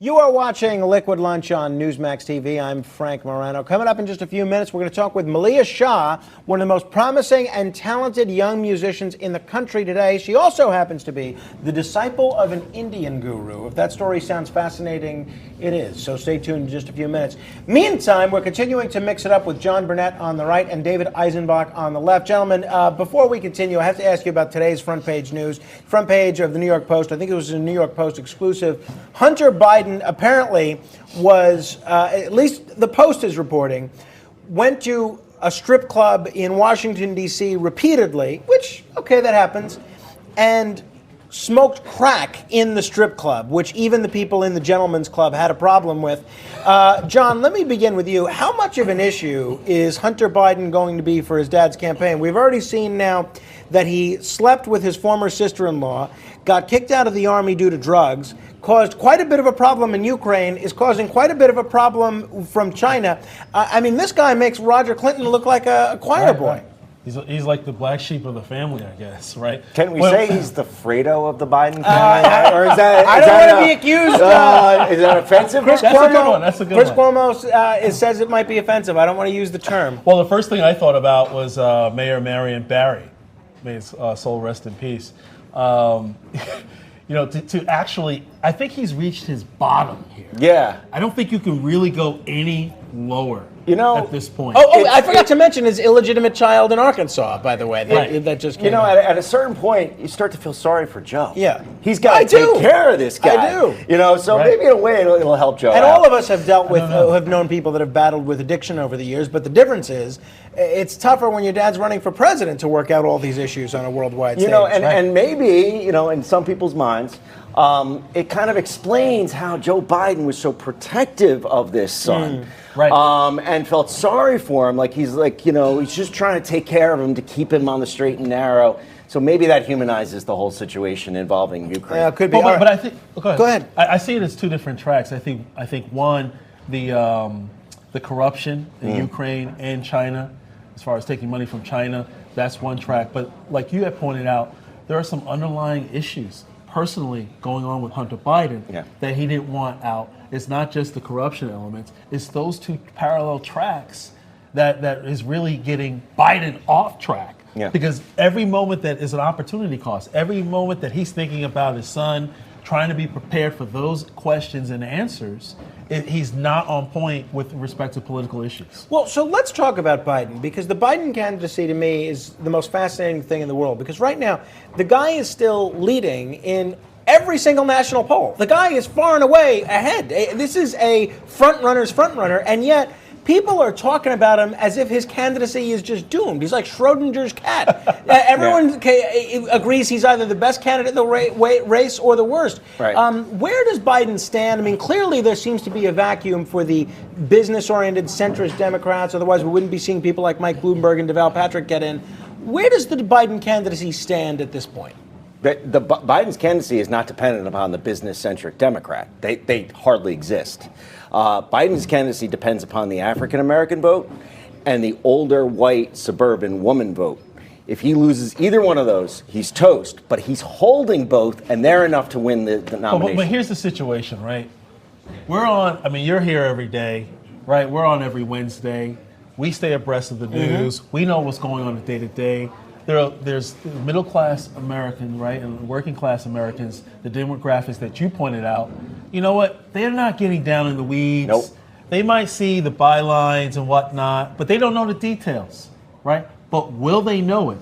You are watching Liquid Lunch on Newsmax TV. I'm Frank Morano. Coming up in just a few minutes, we're going to talk with Malia Shah, one of the most promising and talented young musicians in the country today. She also happens to be the disciple of an Indian guru. If that story sounds fascinating, it is. So stay tuned in just a few minutes. Meantime, we're continuing to mix it up with John Burnett on the right and David Eisenbach on the left. Gentlemen, before we continue, I have to ask you about today's front page news. Front page of the New York Post. I think it was a New York Post exclusive. Hunter Biden apparently was, at least the Post is reporting, went to a strip club in Washington, D.C. repeatedly, which, okay, that happens, and smoked crack in the strip club, which even the people in the gentleman's club had a problem with. John, let me begin with you. How much of an issue is Hunter Biden going to be for his dad's campaign? We've already seen now that he slept with his former sister-in-law, got kicked out of the army due to drugs, caused quite a bit of a problem in Ukraine, is causing quite a bit of a problem from China. I mean, this guy makes Roger Clinton look like a choir boy. Right. He's like the black sheep of the family, I guess, right? Can we say he's the Fredo of the Biden family? Or is that? I don't want to be accused. Is that offensive? That's a good one. That's a good Chris one. Cuomo says it might be offensive. I don't want to use the term. Well, the first thing I thought about was Mayor Marion Barry. May his soul rest in peace. You know, to actually, I think he's reached his bottom here. Yeah. I don't think you can really go any lower. You know, at this point. I forgot to mention his illegitimate child in Arkansas, by the way. That just came out. at a certain point, you start to feel sorry for Joe. Yeah. He's got to take care of this guy. I do. You know, so maybe in a way it'll help Joe And out. all of us have dealt with, have known people that have battled with addiction over the years, but the difference is, it's tougher when your dad's running for president to work out all these issues on a worldwide stage. You know, and maybe, you know, in some people's minds, it kind of explains how Joe Biden was so protective of this son. And felt sorry for him, like he's just trying to take care of him to keep him on the straight and narrow. So maybe that humanizes the whole situation involving Ukraine. Yeah, could be. Well, but I think go ahead. I see it as two different tracks. I think one, the corruption in Ukraine and China, as far as taking money from China, that's one track. But like you had pointed out, there are some underlying issues personally going on with Hunter Biden that he didn't want out. It's not just the corruption elements. It's those two parallel tracks that is really getting Biden off track. Yeah. Because every moment that is an opportunity cost, every moment that he's thinking about his son, trying to be prepared for those questions and answers, he's not on point with respect to political issues. Well, so let's talk about Biden, because the Biden candidacy to me is the most fascinating thing in the world, because right now the guy is still leading in every single national poll. The guy is far and away ahead. This is a front runner, and yet people are talking about him as if his candidacy is just doomed. He's like Schrodinger's cat. Everyone agrees he's either the best candidate in the race or the worst. Right. Where does Biden stand? I mean, clearly there seems to be a vacuum for the business-oriented centrist Democrats. Otherwise, we wouldn't be seeing people like Mike Bloomberg and Deval Patrick get in. Where does the Biden candidacy stand at this point? Biden's candidacy is not dependent upon the business-centric Democrat. They hardly exist. Biden's candidacy depends upon the African-American vote and the older, white, suburban woman vote. If he loses either one of those, he's toast. But he's holding both, and they're enough to win the nomination. But here's the situation, right? You're here every day, right? We're on every Wednesday. We stay abreast of the news. We know what's going on day to day. There's middle-class Americans, right, and working-class Americans, the demographics that you pointed out. You know what? They're not getting down in the weeds. Nope. They might see the bylines and whatnot, but they don't know the details, right? But will they know it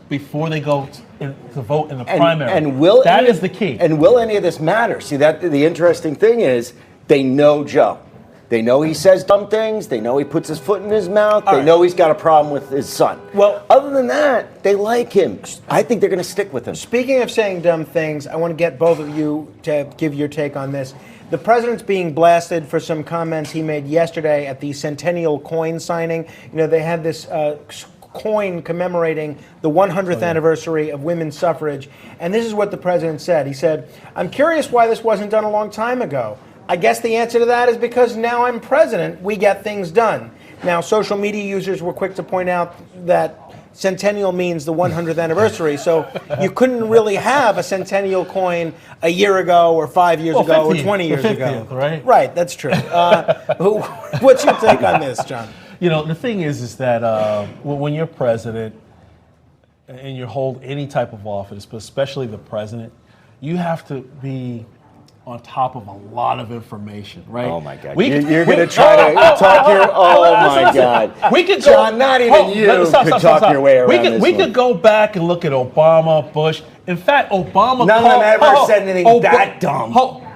before they go to vote in the primary? That is the key. And will any of this matter? See, the interesting thing is they know Joe. They know he says dumb things. They know he puts his foot in his mouth. They know he's got a problem with his son. Well, other than that, they like him. I think they're going to stick with him. Speaking of saying dumb things, I want to get both of you to give your take on this. The president's being blasted for some comments he made yesterday at the Centennial coin signing. You know, they had this coin commemorating the 100th anniversary of women's suffrage. And this is what the president said. He said, "I'm curious why this wasn't done a long time ago. I guess the answer to that is because now I'm president, we get things done." Now, social media users were quick to point out that centennial means the 100th anniversary. So you couldn't really have a centennial coin a year ago or 5 years ago or 20 years ago. Right? Right, that's true. What's your take on this, John? You know, the thing is that when you're president and you hold any type of office, but especially the president, you have to be on top of a lot of information, right? Oh my God! You're going to try to talk your. Oh my God! We could John, not even you could talk your way around this. We could go back and look at Obama, Bush. In fact, Obama. None of them ever said anything that dumb.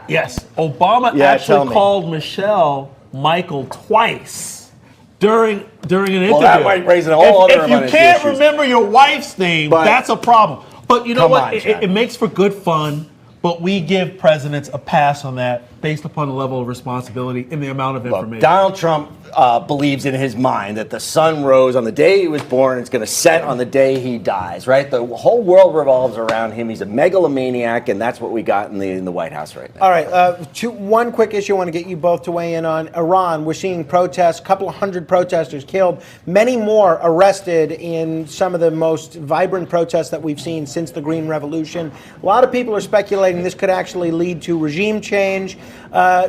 Yes, Obama actually called Michael twice during an interview. Well, that might raise a whole other amount of issues. If you can't issues. remember your wife's name, that's a problem. But you know what? On, it makes for good fun. But we give presidents a pass on that based upon the level of responsibility and the amount of information. Look, Donald Trump believes in his mind that the sun rose on the day he was born. It's going to set on the day he dies, right? The whole world revolves around him. He's a megalomaniac, and that's what we got in the White House right now. All right, one quick issue I want to get you both to weigh in on. Iran, we're seeing protests, a couple of hundred protesters killed, many more arrested in some of the most vibrant protests that we've seen since the Green Revolution. A lot of people are speculating this could actually lead to regime change.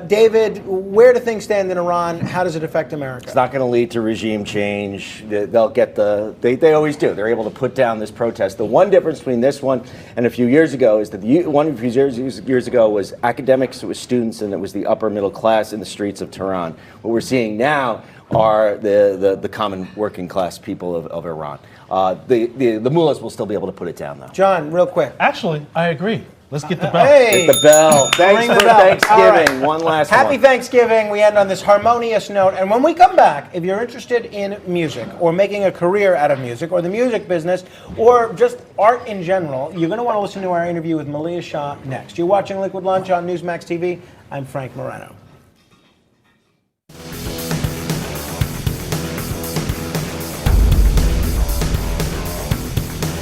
David, where do things stand in Iran? How does it affect America? It's not going to lead to regime change. They'll get they always do. They're able to put down this protest. The one difference between this one and a few years ago is that one a few years ago was academics, it was students, and it was the upper middle class in the streets of Tehran. What we're seeing now are the common working class people of Iran. The mullahs will still be able to put it down, though. John, real quick. Actually, I agree. Let's get the bell. Hey! Get the bell. Thanks for Thanksgiving. One last one. Happy Thanksgiving. We end on this harmonious note. And when we come back, if you're interested in music or making a career out of music or the music business or just art in general, you're going to want to listen to our interview with Malia Shah next. You're watching Liquid Lunch on Newsmax TV. I'm Frank Moreno.